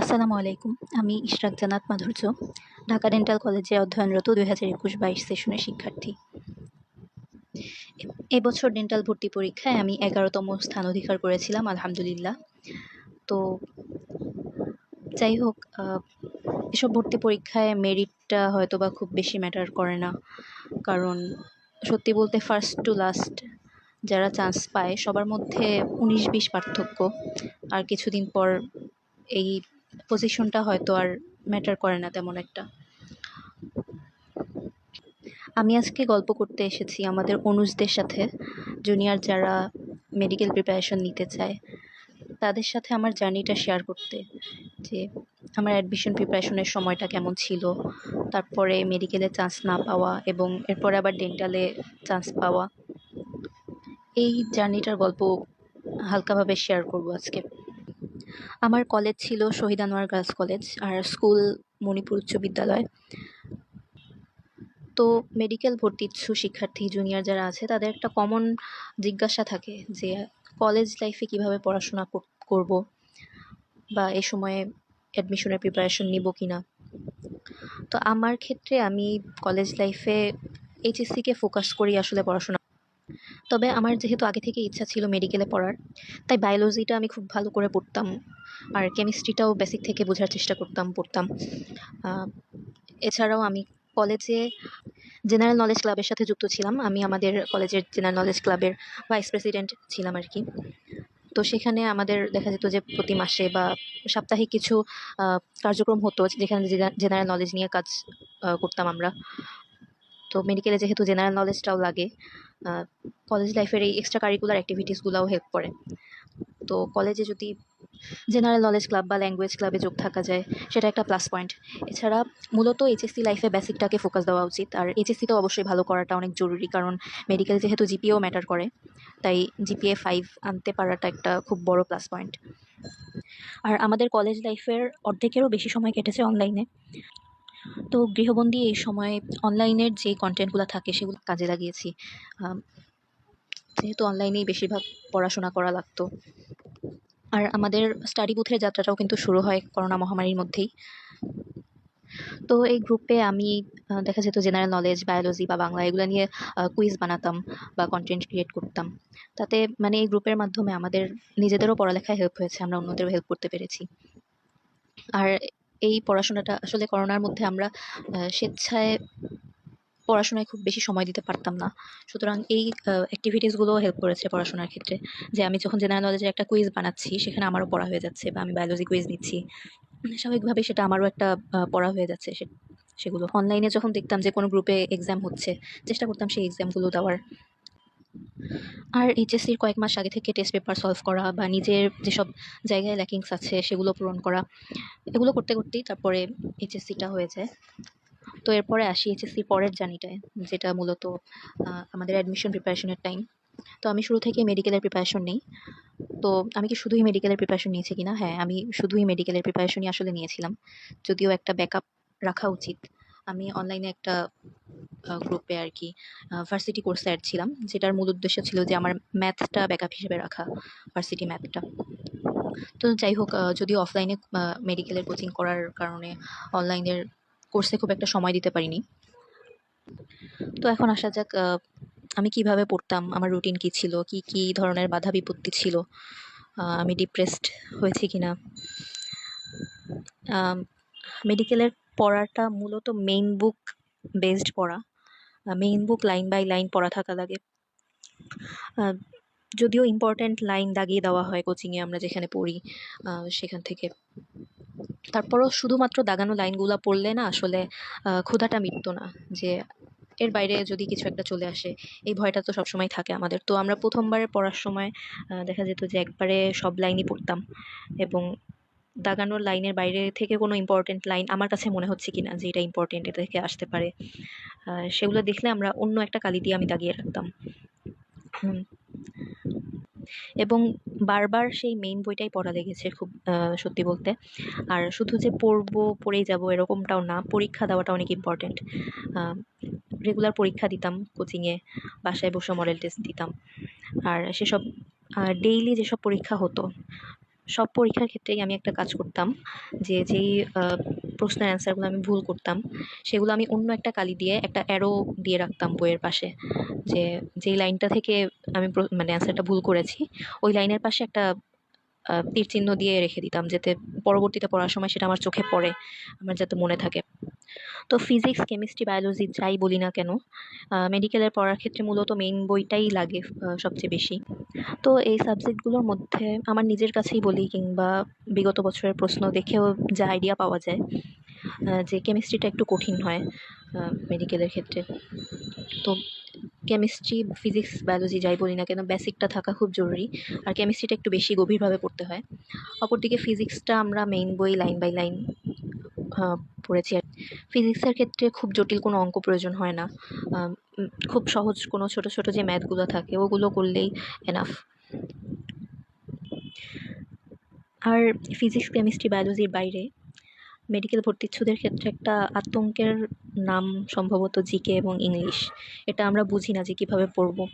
আসসালামু আলাইকুম। আমি ইশরাক জান্নাত মাধুর্য, ঢাকা ডেন্টাল কলেজে অধ্যয়নরত ২০২১-২২ শিক্ষার্থী। এবছর ডেন্টাল ভর্তি পরীক্ষায় আমি ১১তম স্থান অধিকার করেছিলাম আলহামদুলিল্লাহ। তো যাই হোক, এসব ভর্তি পরীক্ষায় মেরিটটা হয়তোবা খুব বেশি ম্যাটার করে না। কারণ সত্যি বলতে ফার্স্ট টু লাস্ট যারা চান্স পায় সবার মধ্যে ১৯-২০ পার্থক্য। আর কিছুদিন পর এই পজিশনটা হয়তো আর ম্যাটার করে না তেমন একটা। আমি আজকে গল্প করতে এসেছি আমাদের অনুজদের সাথে, জুনিয়র যারা মেডিকেল প্রিপারেশন নিতে চায় তাদের সাথে আমার জার্নিটা শেয়ার করতে, যে আমার অ্যাডমিশন প্রিপারেশনের সময়টা কেমন ছিল, তারপরে মেডিকেলে চান্স না পাওয়া এবং এরপরে আবার ডেন্টালে চান্স পাওয়া। এই জার্নিটার গল্প হালকাভাবে শেয়ার করব আজকে। আমার কলেজ ছিল শহীদ আনোয়ার গার্লস কলেজ, আর স্কুল মণিপুর উচ্চ বিদ্যালয়। তো মেডিকেল ভর্তি ইচ্ছু শিক্ষার্থী জুনিয়র যারা আছে তাদের একটা কমন জিজ্ঞাসা থাকে যে কলেজ লাইফে কিভাবে পড়াশোনা করব, বা এই সময়ে অ্যাডমিশনের প্রিপারেশন নিব কিনা। তো আমার ক্ষেত্রে আমি কলেজ লাইফে এইচএসসিকে ফোকাস করি আসলে পড়াশোনা। তবে আমার যেহেতু আগে থেকে ইচ্ছা ছিল মেডিকেলে পড়ার, তাই বায়োলজিটা আমি খুব ভালো করে পড়তাম, আর কেমিস্ট্রিটাও বেসিক থেকে বোঝার চেষ্টা পড়তাম। এছাড়াও আমি কলেজে জেনারেল নলেজ ক্লাবের সাথে যুক্ত ছিলাম। আমি আমাদের কলেজের জেনারেল নলেজ ক্লাবের ভাইস প্রেসিডেন্ট ছিলাম আর কি। তো সেখানে আমাদের দেখা যেত যে প্রতি মাসে বা সাপ্তাহিক কিছু কার্যক্রম হতো যেখানে জেনারেল নলেজ নিয়ে কাজ করতাম আমরা। তো মেডিকেলে যেহেতু জেনারেল নলেজটাও লাগে, কলেজ লাইফের এই এক্সট্রা কারিকুলার অ্যাক্টিভিটিসগুলোও হেল্প করে। তো কলেজে যদি জেনারেল নলেজ ক্লাব বা ল্যাঙ্গুয়েজ ক্লাবে যোগ থাকা যায় সেটা একটা প্লাস পয়েন্ট। এছাড়া মূলত এইচএসসি লাইফে বেসিকটাকে ফোকাস দেওয়া উচিত, আর এইচএসসিতেও অবশ্যই ভালো করাটা অনেক জরুরি, কারণ মেডিকেল যেহেতু জিপিএও ম্যাটার করে, তাই জিপিএ 5 আনতে পারাটা একটা খুব বড় প্লাস পয়েন্ট। আর আমাদের কলেজ লাইফের অর্ধেকেরও বেশি সময় কেটেছে অনলাইনে। তো গৃহবন্দী এই সময় অনলাইনের যে কন্টেন্টগুলো থাকে সেগুলো কাজে লাগিয়েছি, যেহেতু অনলাইনেই বেশিরভাগ পড়াশোনা করা লাগতো। আর আমাদের স্টাডি বুথের যাত্রাটাও কিন্তু শুরু হয় করোনা মহামারীর মধ্যেই। তো এই গ্রুপে আমি দেখা যেত জেনারেল নলেজ, বায়োলজি বা বাংলা এগুলো নিয়ে কুইজ বানাতাম বা কন্টেন্ট ক্রিয়েট করতাম। তাতে মানে এই গ্রুপের মাধ্যমে আমাদের নিজেদেরও পড়ালেখায় হেল্প হয়েছে, আমরা অন্যদেরও হেল্প করতে পেরেছি। আর এই পড়াশোনাটা আসলে করোনার মধ্যে আমরা স্বেচ্ছায় পড়াশোনায় খুব বেশি সময় দিতে পারতাম না, সুতরাং এই অ্যাক্টিভিটিসগুলো হেল্প করেছে পড়াশোনার ক্ষেত্রে। যে আমি যখন জেনারেল নলেজের একটা কুইজ বানাচ্ছি সেখানে আমারও পড়া হয়ে যাচ্ছে, বা আমি বায়োলজি কুইজ নিচ্ছি, স্বাভাবিকভাবেই সেটা আমারও একটা পড়া হয়ে যাচ্ছে। সেগুলো অনলাইনে যখন দেখতাম যে কোনো গ্রুপে এক্সাম হচ্ছে, চেষ্টা করতাম সেই এক্সামগুলো দেওয়ার। আর এইচএসসির কয়েক মাস আগে থেকে টেস্ট পেপার সলভ করা বা নিজের যেসব জায়গায় ল্যাকিংস আছে সেগুলো পূরণ করা, এগুলো করতে করতেই তারপরে এইচএসসিটা হয়ে যায়। তো এরপরে আসি এইচএসসির পরের জার্নিটায়, যেটা মূলত আমাদের অ্যাডমিশন প্রিপারেশনের টাইম। তো আমি শুরু থেকে মেডিকেলের প্রিপারেশন নিই। তো আমি কি শুধুই মেডিকেলের প্রিপারেশন নিয়েছি কিনা? হ্যাঁ, আমি শুধুই মেডিকেলের প্রিপারেশনই আসলে নিয়েছিলাম, যদিও একটা ব্যাকআপ রাখা উচিত। আমি অনলাইনে একটা গ্রুপে আর কি ভার্সিটি কোর্সে অ্যাড ছিলাম, যেটার মূল উদ্দেশ্য ছিল যে আমার ম্যাথটা ব্যাকআপ হিসেবে রাখা, ভার্সিটি ম্যাথটা। তো যাই হোক, যদিও অফলাইনে মেডিকেলের কোচিং করার কারণে অনলাইনের কোর্সে খুব একটা সময় দিতে পারিনি। তো এখন আসা যাক, আমি কিভাবে পড়তাম, আমার রুটিন কি ছিল, কি কি ধরনের বাধা বিপত্তি ছিল, আমি ডিপ্রেসড হয়েছি কিনা। মেডিকেলের পড়াটা মূলত মেইন বুক বেসড পড়া, main book line by line পড়া থাকা লাগে। যদিও ইম্পর্ট্যান্ট লাইন দাগিয়ে দেওয়া হয় কোচিংয়ে আমরা যেখানে পড়ি সেখান থেকে, তারপরও শুধুমাত্র দাগানো লাইনগুলো পড়লে না আসলে ক্ষুধাটা মিটতো না, যে এর বাইরে যদি কিছু একটা চলে আসে এই ভয়টা তো সবসময় থাকে আমাদের। তো আমরা প্রথমবারে পড়ার সময় দেখা যেত যে একবারে সব লাইনই পড়তাম, এবং দাগানোর লাইনের বাইরে থেকে কোনো ইম্পর্টেন্ট লাইন আমার কাছে মনে হচ্ছে কিনা যে এটা ইম্পর্টেন্ট, এটা থেকে আসতে পারে, সেগুলো দেখলে আমরা অন্য একটা কালি দিয়ে আমি দাগিয়ে রাখতাম। এবং বারবার সেই মেইন বইটাই পড়া লেগেছে খুব, সত্যি বলতে। আর শুধু যে পড়বো পড়েই যাব এরকমটাও না, পরীক্ষা দেওয়াটা অনেক ইম্পর্টেন্ট। রেগুলার পরীক্ষা দিতাম কোচিংয়ে, বাসায় বসে মডেল টেস্ট দিতাম। আর সেসব ডেইলি যেসব পরীক্ষা হতো সব পরীক্ষার ক্ষেত্রেই আমি একটা কাজ করতাম, যে যেই প্রশ্নের অ্যান্সারগুলো আমি ভুল করতাম সেগুলো আমি অন্য একটা কালি দিয়ে একটা অ্যারো দিয়ে রাখতাম বইয়ের পাশে, যে যেই লাইনটা থেকে আমি মানে অ্যান্সারটা ভুল করেছি ওই লাইনের পাশে একটা তীর চিহ্ন দিয়ে রেখে দিতাম, যাতে পরবর্তীতে পড়ার সময় সেটা আমার চোখে পড়ে, আমার যাতে মনে থাকে। তো ফিজিক্স, কেমিস্ট্রি, বায়োলজি যাই বলি না কেন, মেডিকেলের পড়ার ক্ষেত্রে মূলত মেইন বইটাই লাগে সবচেয়ে বেশি। তো এই সাবজেক্টগুলোর মধ্যে আমার নিজের কাছেই বলি কিংবা বিগত বছরের প্রশ্ন দেখেও যা আইডিয়া পাওয়া যায়, যে কেমিস্ট্রিটা একটু কঠিন হয় মেডিকেলের ক্ষেত্রে। তো কেমিস্ট্রি, ফিজিক্স, বায়োলজি যাই বলি না কেন বেসিকটা থাকা খুব জরুরি, আর কেমিস্ট্রিটা একটু বেশি গভীরভাবে পড়তে হয়। অপরদিকে ফিজিক্সটা আমরা মেইন বই লাইন বাই লাইন পড়েছি। আর ফিজিক্সের ক্ষেত্রে খুব জটিল কোনো অঙ্ক প্রয়োজন হয় না, খুব সহজ কোনো ছোট ছোট যে ম্যাথগুলো থাকে ওগুলো করলেই এনাফ। আর ফিজিক্স, কেমিস্ট্রি, বায়োলজির বাইরে মেডিকেল ভর্তিচ্ছুদের ক্ষেত্রে একটা আতঙ্কের নাম সম্ভবত জিকে এবং ইংলিশ। এটা আমরা বুঝি না যে কীভাবে পড়বো।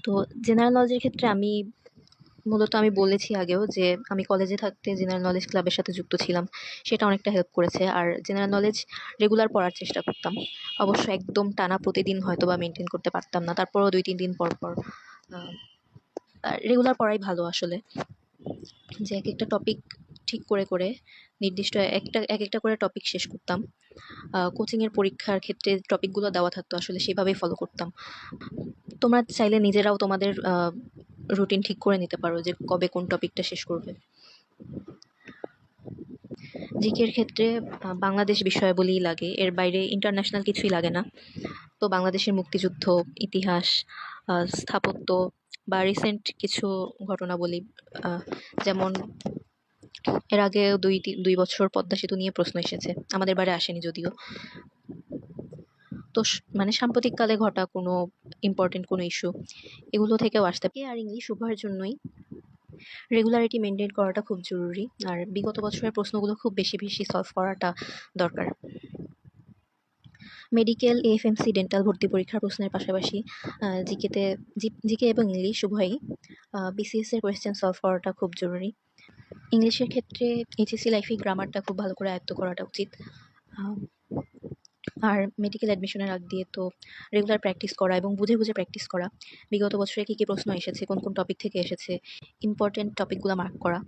তো জেনারেল নলেজের ক্ষেত্রে মূলত আমি বলেছি আগেও যে আমি কলেজে থাকতে জেনারেল নলেজ ক্লাবের সাথে যুক্ত ছিলাম, সেটা অনেকটা হেল্প করেছে। আর জেনারেল নলেজ রেগুলার পড়ার চেষ্টা করতাম, অবশ্য একদম টানা প্রতিদিন হয়তো বা মেনটেন করতে পারতাম না, তারপরও 2-3 দিন পর পর রেগুলার পড়াই ভালো আসলে। যে এক একটা টপিক ঠিক করে করে নির্দিষ্ট এক একটা করে টপিক শেষ করতাম। কোচিংয়ের পরীক্ষার ক্ষেত্রে টপিকগুলো দেওয়া থাকতো, আসলে সেভাবেই ফলো করতাম। তোমরা চাইলে নিজেরাও তোমাদের রুটিন ঠিক করে নিতে পারো যে কবে কোন টপিকটা শেষ করবে। জিকের ক্ষেত্রে বাংলাদেশ বিষয়াবলী লাগে, এর বাইরে ইন্টারন্যাশনাল কিছুই লাগে না। তো বাংলাদেশের মুক্তিযুদ্ধ, ইতিহাস, স্থাপত্য বা রিসেন্ট কিছু ঘটনাবলী, যেমন এর আগে 2 বছর পদ্মা সেতু নিয়ে প্রশ্ন এসেছে, আমাদের বারে আসেনি যদিও। তো মানে সাম্প্রতিককালে ঘটা কোনো ইম্পর্টেন্ট কোনো ইস্যু, এগুলো থেকেও আসতে পারে। আর ইংলিশ উভয়ের জন্যই রেগুলারিটি মেনটেন করাটা খুব জরুরি, আর বিগত বছরের প্রশ্নগুলো খুব বেশি বেশি সলভ করাটা দরকার। মেডিকেল, এএফএমসি, ডেন্টাল ভর্তি পরীক্ষার প্রশ্নের পাশাপাশি জিকে এবং ইংলিশ উভয়ই বিসিএস এর কোয়েশ্চেন সলভ করাটা খুব জরুরি। ইংলিশের ক্ষেত্রে এইচএসসি লাইফে গ্রামারটা খুব ভালো করে আয়ত্ত করাটা উচিত। আর মেডিকেল অ্যাডমিশনের আগ দিয়ে তো রেগুলার প্র্যাকটিস করা এবং বুঝে বুঝে প্র্যাকটিস করা, বিগত বছরে কী কী প্রশ্ন এসেছে, কোন কোন টপিক থেকে এসেছে, ইম্পর্টেন্ট টপিকগুলো মার্ক করা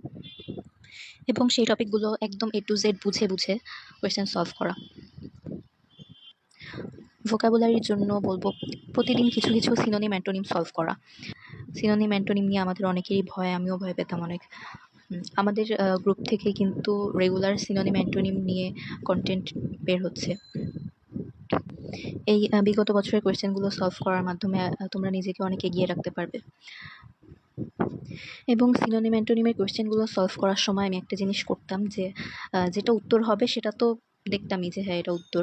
এবং সেই টপিকগুলো একদম A to Z বুঝে বুঝে কোয়েশ্চেন সলভ করা। ভোকাবুলারির জন্য বলবো প্রতিদিন কিছু কিছু সিনোনিম অ্যান্টোনিম সলভ করা। সিনোনিম অ্যান্টোনিম নিয়ে আমাদের অনেকেরই ভয়, আমিও ভয় পেতাম অনেক। আমাদের গ্রুপ থেকে কিন্তু রেগুলার সিনোনিম অ্যান্টোনিম নিয়ে কন্টেন্ট বের হচ্ছে। এই বিগত বছরের কোয়েশ্চেনগুলো সলভ করার মাধ্যমে তোমরা নিজেকে অনেক এগিয়ে রাখতে পারবে। এবং সিনোনিম অ্যান্টোনিমের কোয়েশ্চেনগুলো সলভ করার সময় আমি একটা জিনিস করতাম, যে যেটা উত্তর হবে সেটা তো দেখতামই যে হ্যাঁ এটা উত্তর,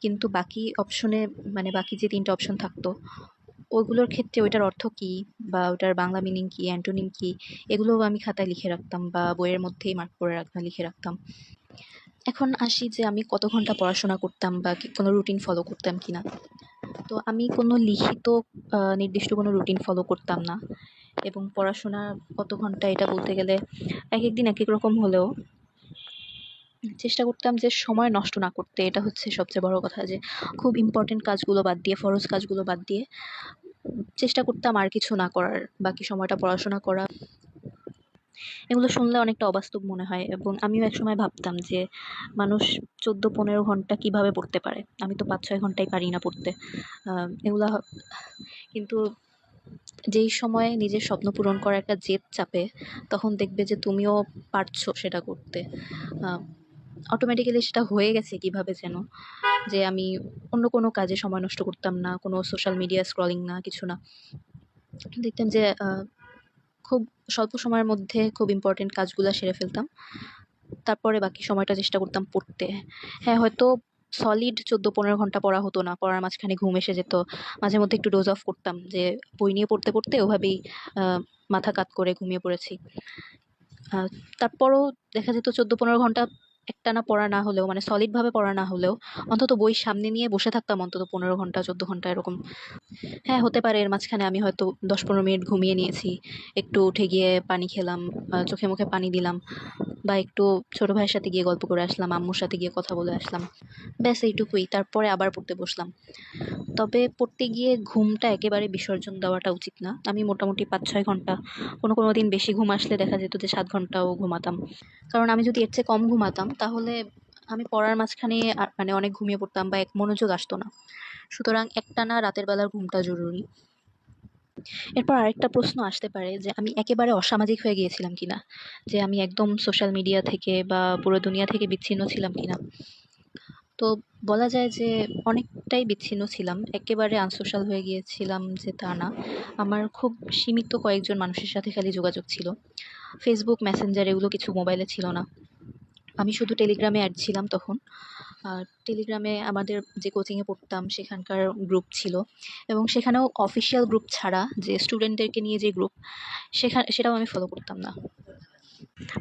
কিন্তু বাকি অপশনে মানে বাকি যে 3টে অপশন থাকতো ওইগুলোর ক্ষেত্রে ওইটার অর্থ কী বা ওটার বাংলা মিনিং কী, অ্যান্টোনিম কী, এগুলোও আমি খাতায় লিখে রাখতাম বা বইয়ের মধ্যেই মার্ক করে লিখে রাখতাম। এখন আসি যে আমি কত ঘন্টা পড়াশোনা করতাম বা কোনো রুটিন ফলো করতাম কিনা। তো আমি কোনো লিখিত নির্দিষ্ট কোনো রুটিন ফলো করতাম না, এবং পড়াশোনা কত ঘন্টা এটা বলতে গেলে এক এক দিন এক এক রকম হলেও চেষ্টা করতাম যে সময় নষ্ট না করতে। এটা হচ্ছে সবচেয়ে বড় কথা, যে খুব ইম্পর্টেন্ট কাজগুলো বাদ দিয়ে, ফরজ কাজগুলো বাদ দিয়ে চেষ্টা করতাম আর কিছু না করার, বাকি সময়টা পড়াশোনা করা। এগুলো শুনলে অনেকটা অবাস্তব মনে হয়, এবং আমিও একসময় ভাবতাম যে মানুষ 14-15 ঘন্টা কিভাবে পড়তে পারে, আমি তো 5-6 ঘন্টাই পারি না পড়তে। এগুলা কিন্তু যেই সময় নিজের স্বপ্ন পূরণ করার একটা জেদ চাপে, তখন দেখবে যে তুমিও পারছো সেটা করতে। অটোমেটিক্যালি সেটা হয়ে গেছে কিভাবে যেন, যে আমি অন্য কোনো কাজে সময় নষ্ট করতাম না, কোনো সোশ্যাল মিডিয়া স্ক্রলিং না, কিছু না। দেখতাম যে খুব স্বল্প সময়ের মধ্যে খুব ইম্পর্টেন্ট কাজগুলো সেরে ফেলতাম, তারপরে বাকি সময়টা চেষ্টা করতাম পড়তে। হ্যাঁ, হয়তো সলিড 14-15 ঘন্টা পড়া হতো না, পড়ার মাঝখানে ঘুম এসে যেত, মাঝে মধ্যে একটু ডোজ অফ করতাম, যে বই নিয়ে পড়তে পড়তে ওভাবেই মাথা কাত করে ঘুমিয়ে পড়েছি। তারপরও দেখা যেত 14-15 ঘন্টা একটানা পড়া না হলেও, মানে সলিড ভাবে পড়া না হলেও, অন্তত বই সামনে নিয়ে বসে থাকতাম অন্তত 15 ঘন্টা 14 ঘন্টা এরকম। হ্যাঁ, হতে পারে এর মাঝখানে আমি হয়তো 10-15 মিনিট ঘুমিয়ে নিয়েছি, একটু উঠে গিয়ে পানি খেলাম, চোখে মুখে পানি দিলাম, বা একটু ছোট ভাইয়ের সাথে গিয়ে গল্প করে আসলাম, আম্মুর সাথে গিয়ে কথা বলে আসলাম, ব্যাস এইটুকুই। তারপরে আবার পড়তে বসলাম। তবে পড়তে গিয়ে ঘুমটা একেবারে বিসর্জন দেওয়াটা উচিত না। আমি মোটামুটি 5-6 ঘন্টা, কোনো দিন বেশি ঘুম আসলে দেখা যেত যে 7 ঘন্টাও ঘুমাতাম। কারণ আমি যদি এর চেয়ে কম ঘুমাতাম তাহলে আমি পড়ার মাঝখানে মানে অনেক ঘুমিয়ে পড়তাম বা এক মনোযোগ আসতো না। সুতরাং একটানা রাতের বেলার ঘুমটা জরুরি। এরপর আরেকটা প্রশ্ন আসতে পারে যে আমি একেবারে অসামাজিক হয়ে গিয়েছিলাম কিনা, যে আমি একদম সোশ্যাল মিডিয়া থেকে বা পুরো দুনিয়া থেকে বিচ্ছিন্ন ছিলাম কিনা। তো বলা যায় যে অনেকটাই বিচ্ছিন্ন ছিলাম, একেবারে আনসোশ্যাল হয়ে গিয়েছিলাম যে তা না। আমার খুব সীমিত কয়েকজন মানুষের সাথে খালি যোগাযোগ ছিল। ফেসবুক, মেসেঞ্জার এগুলো কিছু মোবাইলে ছিল না। আমি শুধু টেলিগ্রামে অ্যাড ছিলাম তখন। টেলিগ্রামে আমাদের যে কোচিংয়ে পড়তাম সেখানকার গ্রুপ ছিল, এবং সেখানেও অফিসিয়াল গ্রুপ ছাড়া যে স্টুডেন্টদেরকে নিয়ে যে গ্রুপ, সেটাও আমি ফলো করতাম না।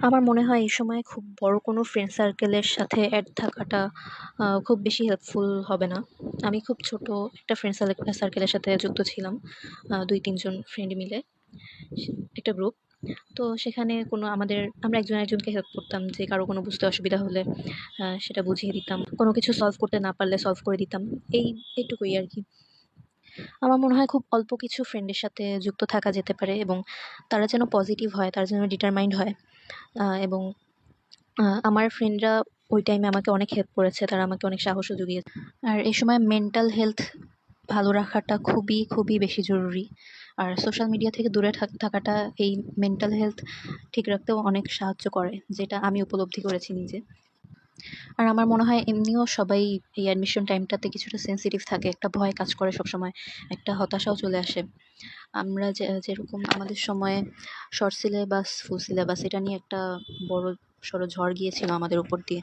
আমার মনে হয় এই সময় খুব বড় কোনো ফ্রেন্ড সার্কেলের সাথে অ্যাড থাকাটা খুব বেশি হেল্পফুল হবে না। আমি খুব ছোট একটা ফ্রেন্ড সার্কেলের সাথে যুক্ত ছিলাম, 2-3 জন ফ্রেন্ড মিলে একটা গ্রুপ। তো সেখানে আমরা একজন একজনকে হেল্প করতাম, যে কারো কোনো বুঝতে অসুবিধা হলে সেটা বুঝিয়ে দিতাম, কোনো কিছু সলভ করতে না পারলে সলভ করে দিতাম। এইটুকুই আর কি। আমার মনে হয় খুব অল্প কিছু ফ্রেন্ডের সাথে যুক্ত থাকা যেতে পারে, এবং তারা যেন পজিটিভ হয়, তারা যেন ডিটারমাইন্ড হয়। এবং আমার ফ্রেন্ডরা ওই টাইমে আমাকে অনেক হেল্প করেছে, তারা আমাকে অনেক সাহসও জুগিয়েছে। আর এই সময় মেন্টাল হেলথ ভালো রাখাটা খুবই খুবই বেশি জরুরি। আর সোশ্যাল মিডিয়া থেকে দূরে থাকাটা এই মেন্টাল হেলথ ঠিক রাখতেও অনেক সাহায্য করে, যেটা আমি উপলব্ধি করেছি নিজে। আর আমার মনে হয় এমনিও সবাই এই অ্যাডমিশন টাইমটাতে কিছুটা সেন্সিটিভ থাকে, একটা ভয় কাজ করে সবসময়, একটা হতাশাও চলে আসে। আমরা যেরকম আমাদের সময়ে শর্ট সিলেবাস, ফুল সিলেবাস এটা নিয়ে একটা বড় সড়ো ঝড় গিয়েছিল আমাদের উপর দিয়ে,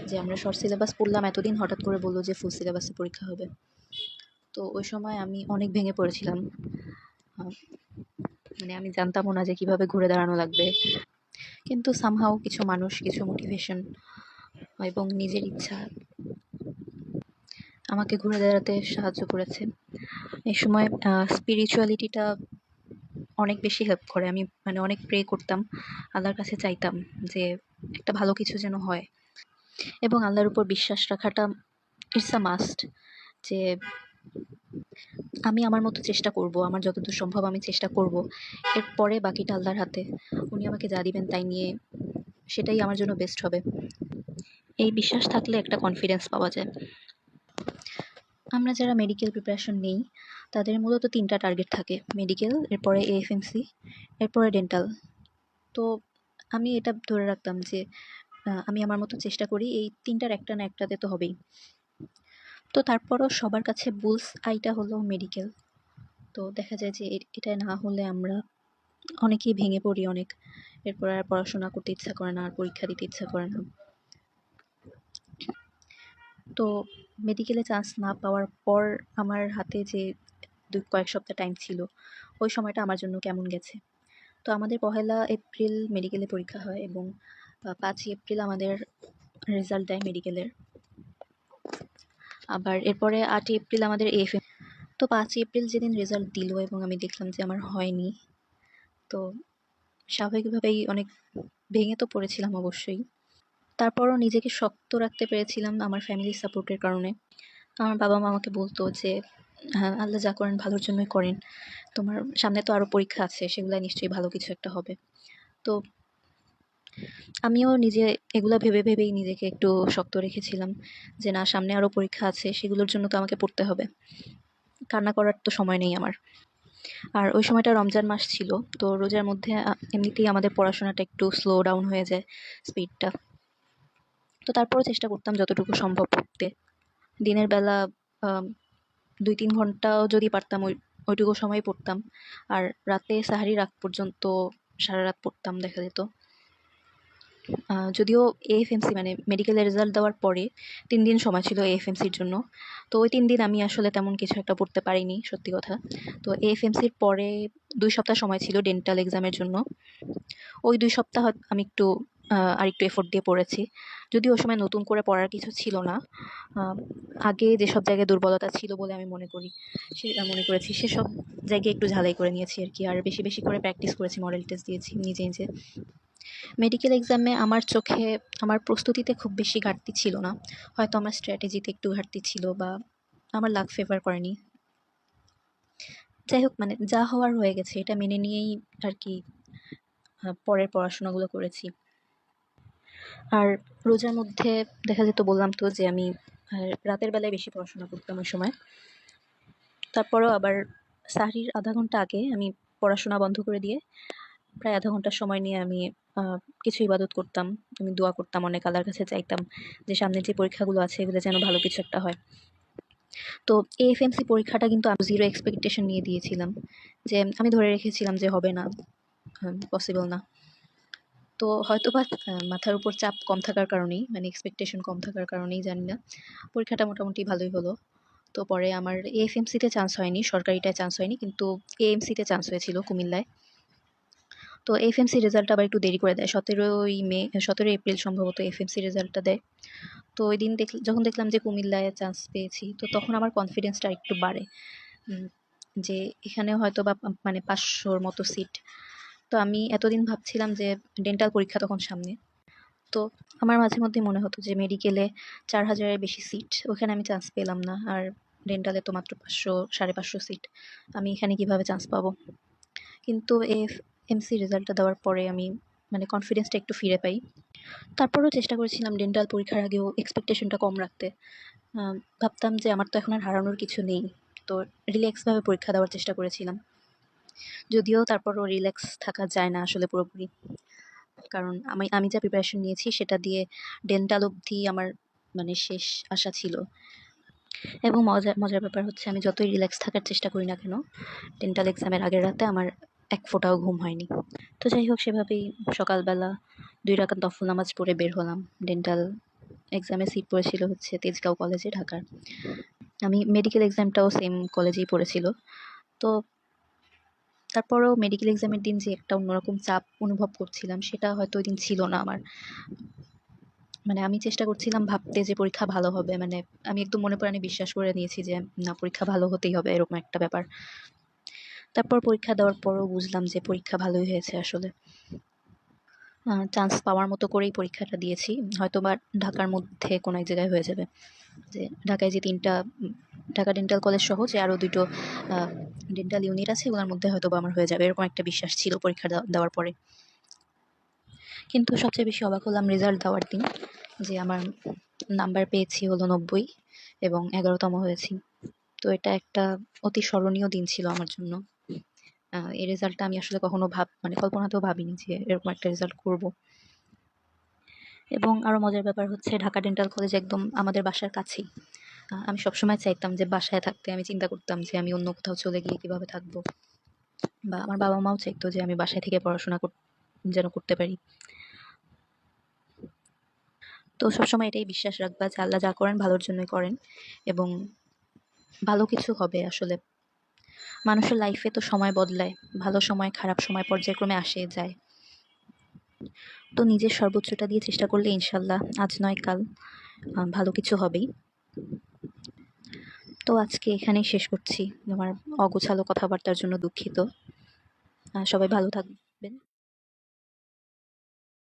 যে আমরা শর্ট সিলেবাস পড়লাম এতদিন, হঠাৎ করে বললো যে ফুল সিলেবাসে পরীক্ষা হবে। তো ওই সময় আমি অনেক ভেঙে পড়েছিলাম। আহ, মানে আমি জানতামও না যে কিভাবে ঘুরে দাঁড়ানো লাগবে। কিন্তু সামহাও কিছু মানুষ, কিছু মোটিভেশন এবং নিজের ইচ্ছা আমাকে ঘুরে দাঁড়াতে সাহায্য করেছে। এই সময় স্পিরিচুয়ালিটিটা অনেক বেশি হেল্প করে। আমি মানে অনেক প্রে করতাম, আল্লাহর কাছে চাইতাম যে একটা ভালো কিছু যেন হয়, এবং আল্লাহর উপর বিশ্বাস রাখাটা ইটস আ মাস্ট। যে আমি আমার মতো চেষ্টা করব, আমার যতদূর সম্ভব আমি চেষ্টা করব, এরপরে বাকিটা আল্লাহর হাতে। উনি আমাকে যা দিবেন তাই নিয়ে সেটাই আমার জন্য বেস্ট হবে। এই বিশ্বাস থাকলে একটা কনফিডেন্স পাওয়া যায়। আমরা যারা মেডিকেল প্রিপারেশন নেই তাদের মূলত 3টা টার্গেট থাকে: মেডিকেল, এরপরে এএফএমসি, এরপরে ডেন্টাল। তো আমি এটা ধরে রাখতাম যে আমি আমার মতো চেষ্টা করি, এই 3টার একটা না একটাতে তো হবেই। তো তারপরও সবার কাছে বুলস আইটা হলো মেডিকেল। তো দেখা যায় যে এটা না হলে আমরা অনেকেই ভেঙে পড়ি অনেক, এরপর আর পড়াশোনা করতে ইচ্ছা করে না, আর পরীক্ষা দিতে ইচ্ছা করে না। তো মেডিকেলে চান্স না পাওয়ার পর আমার হাতে যে কয়েক সপ্তাহ টাইম ছিল, ওই সময়টা আমার জন্য কেমন গেছে। তো আমাদের 1 এপ্রিল মেডিকেলে পরীক্ষা হয়, এবং 5 এপ্রিল আমাদের রেজাল্ট দেয় মেডিকেলের। আবার এরপরে 8 এপ্রিল আমাদের এএফএম। তো 5 এপ্রিল যেদিন রেজাল্ট দিল এবং আমি দেখলাম যে আমার হয়নি, তো স্বাভাবিকভাবেই অনেক ভেঙে তো পড়েছিলাম অবশ্যই। তারপরও নিজেকে শক্ত রাখতে পেরেছিলাম আমার ফ্যামিলির সাপোর্টের কারণে। আমার বাবা মা আমাকে বলতো যে হ্যাঁ, আল্লাহ যা করেন ভালোর জন্যই করেন, তোমার সামনে তো আরো পরীক্ষা আছে, সেগুলো নিশ্চয়ই ভালো কিছু একটা হবে। তো আমিও নিজে এগুলা ভেবে ভেবেই নিজেকে একটু শক্ত রেখেছিলাম, যে না, সামনে আরো পরীক্ষা আছে, সেগুলোর জন্য তো আমাকে পড়তে হবে, কান্না করার তো সময় নেই আমার। আর ওই সময়টা রমজান মাস ছিল, তো রোজার মধ্যে এমনিতেই আমাদের পড়াশোনাটা একটু স্লো ডাউন হয়ে যায়, স্পিডটা। তো তারপরও চেষ্টা করতাম যতটুকু সম্ভব পড়তে। দিনের বেলা 2-3 ঘন্টাও যদি পারতাম ওইটুকু সময় পড়তাম, আর রাতে সাহারির আগ পর্যন্ত সারা রাত পড়তাম দেখা যেত। যদিও এএফএমসি মানে মেডিকেলের রেজাল্ট দেওয়ার পরে 3 দিন সময় ছিল এএফএমসির জন্য, তো ওই 3 দিন আমি আসলে তেমন কিছু একটা পড়তে পারিনি, সত্যি কথা। তো এএফএমসির পরে 2 সপ্তাহ সময় ছিল ডেন্টাল এক্সামের জন্য। ওই 2 সপ্তাহ আমি একটু আরেকটু এফোর্ট দিয়ে পড়েছি। যদিও ওই সময় নতুন করে পড়ার কিছু ছিল না। আহ, আগে যেসব জায়গায় দুর্বলতা ছিল বলে আমি মনে করেছি সেসব জায়গায় একটু ঝালাই করে নিয়েছি আর কি। আর বেশি বেশি করে প্র্যাকটিস করেছি, মডেল টেস্ট দিয়েছি নিজে নিজে। মেডিকেল এক্সামে আমার চোখে আমার প্রস্তুতিতে খুব বেশি ঘাটতি ছিল না। হয়তো আমার স্ট্র্যাটেজিতে একটু ঘাটতি ছিল বা আমার লাক ফেভার করেনি। যাই হোক, মানে যা হওয়ার হয়ে গেছে, এটা মেনে নিয়েই আর কি পরের পড়াশোনাগুলো করেছি। আর রোজার মধ্যে দেখা যেত, বললাম তো যে আমি রাতের বেলায় বেশি পড়াশোনা করতাম ওই সময়। তারপরেও আবার সাহরির আধা ঘন্টা আগে আমি পড়াশোনা বন্ধ করে দিয়ে প্রায় আধা ঘন্টা সময় নিয়ে আমি কিছু ইবাদত করতাম। আমি দোয়া করতাম, অনেক আল্লাহর কাছে চাইতাম যে সামনে যে পরীক্ষাগুলো আছে এগুলো যেন ভালো কিছু একটা হয়। তো এএফএমসি পরীক্ষাটা কিন্তু আমি জিরো এক্সপেকটেশন নিয়ে দিয়েছিলাম, যে আমি ধরে রেখেছিলাম যে হবে না, পসিবল না। তো হয়তোবা মাথার উপর চাপ কম থাকার কারণেই, মানে এক্সপেকটেশন কম থাকার কারণেই জানি না, পরীক্ষাটা মোটামুটি ভালোই হলো। তো পরে আমার এএফএমসিতে চান্স হয়নি, সরকারিটায় চান্স হয়নি, কিন্তু এএমসিতে চান্স হয়েছিল কুমিল্লায়। তো এফএমসি রেজাল্ট আবার একটু দেরি করে দেয়, 17 এপ্রিল সম্ভবত এফএমসি রেজাল্টটা দেয়। তো ওই দিন যখন দেখলাম যে কুমিল্লায় চান্স পেয়েছি, তো তখন আমার কনফিডেন্সটা একটু বাড়ে, উম, যে এখানে হয়তো বা মানে 500-র মতো সিট। তো আমি এতদিন ভাবছিলাম যে ডেন্টাল পরীক্ষা তখন সামনে। তো আমার মাঝে মধ্যে মনে হতো যে মেডিকেলে 4,000-এর বেশি সিট, ওখানে আমি চান্স পেলাম না, আর ডেন্টালে তো মাত্র 500, 550 সিট, আমি এখানে কিভাবে চান্স পাবো। কিন্তু এফএমসি রেজাল্টটা দেওয়ার পরে আমি মানে কনফিডেন্সটা একটু ফিরে পাই। তারপরেও চেষ্টা করেছিলাম ডেন্টাল পরীক্ষার আগেও এক্সপেকটেশনটা কম রাখতে। ভাবতাম যে আমার তো এখন আর হারানোর কিছু নেই, তো রিল্যাক্সভাবে পরীক্ষা দেওয়ার চেষ্টা করেছিলাম। যদিও তারপরও রিল্যাক্স থাকা যায় না আসলে পুরোপুরি, কারণ আমি আমি যা প্রিপারেশন নিয়েছি সেটা দিয়ে ডেন্টাল অবধি আমার মানে শেষ আশা ছিল। এবং মজার মজার ব্যাপার হচ্ছে, আমি যতই রিল্যাক্স থাকার চেষ্টা করি না কেন, ডেন্টাল এক্সামের আগের রাতে আমার এক ফোঁটাও ঘুম হয়নি। তো যাই হোক, সেভাবেই সকালবেলা 2 রাকাত নফল নামাজ পড়ে বের হলাম। ডেন্টাল এক্সামে সিট পড়েছিল হচ্ছে তেজগাঁও কলেজে, ঢাকার। আমি মেডিকেল এক্সামটাও সেম কলেজেই পড়েছিল। তো তারপরেও মেডিকেল এক্সামের দিন যে একটা অন্যরকম চাপ অনুভব করছিলাম, সেটা হয়তো ওই দিন ছিল না আমার। মানে আমি চেষ্টা করছিলাম ভাবতে যে পরীক্ষা ভালো হবে, মানে আমি একদম মনে প্রাণে বিশ্বাস করে নিয়েছি যে না, পরীক্ষা ভালো হতেই হবে, এরকম একটা ব্যাপার। তারপর পরীক্ষা দেওয়ার পরও বুঝলাম যে পরীক্ষা ভালোই হয়েছে আসলে। চান্স পাওয়ার মতো করেই পরীক্ষাটা দিয়েছি। হয়তোবা ঢাকার মধ্যে কোনো এক জায়গায় হয়ে যাবে। যে ঢাকায় যে ৩টা ঢাকা ডেন্টাল কলেজ সহ যে আরো ২ টো ডেন্টাল ইউনিট আছে, এগুলোর মধ্যে হয়তোবা আমার হয়ে যাবে, এরকম একটা বিশ্বাস ছিল পরীক্ষা দেওয়ার পরে। কিন্তু সবচেয়ে বেশি অবাক হলাম রেজাল্ট দেওয়ার দিন, যে আমার নাম্বার পেয়েছি হলো ৯০ এবং ১১তম হয়েছি। তো এটা একটা অতি স্মরণীয় দিন ছিল আমার জন্য। এই রেজাল্টটা আমি আসলে কখনো মানে কল্পনাতেও ভাবিনি যে এরকম একটা রেজাল্ট করব। এবং আরো মজার ব্যাপার হচ্ছে, ঢাকা ডেন্টাল কলেজ একদম আমাদের বাসার কাছেই। আমি সবসময় চাইতাম যে বাসায় থাকতে, আমি চিন্তা করতাম যে আমি অন্য কোথাও চলে গিয়ে কিভাবে থাকবো, বা আমার বাবা মাও চাইতো যে আমি বাসায় থেকে পড়াশোনা যেন করতে পারি। তো সবসময় এটাই বিশ্বাস রাখবা যে আল্লাহ যা করেন ভালোর জন্যই করেন, এবং ভালো কিছু হবে আসলে। মানুষের লাইফে তো সময় বদলায়, ভালো সময় খারাপ সময় পর্যায়ক্রমে আসে যায়। তো নিজের সর্বোচ্চটা দিয়ে চেষ্টা করলে ইনশাল্লাহ আজ নয় কাল ভালো কিছু হবেই। তো আজকে এখানেই শেষ করছি। আমার অগোছালো কথাবার্তার জন্য দুঃখিত। সবাই ভালো থাকবে।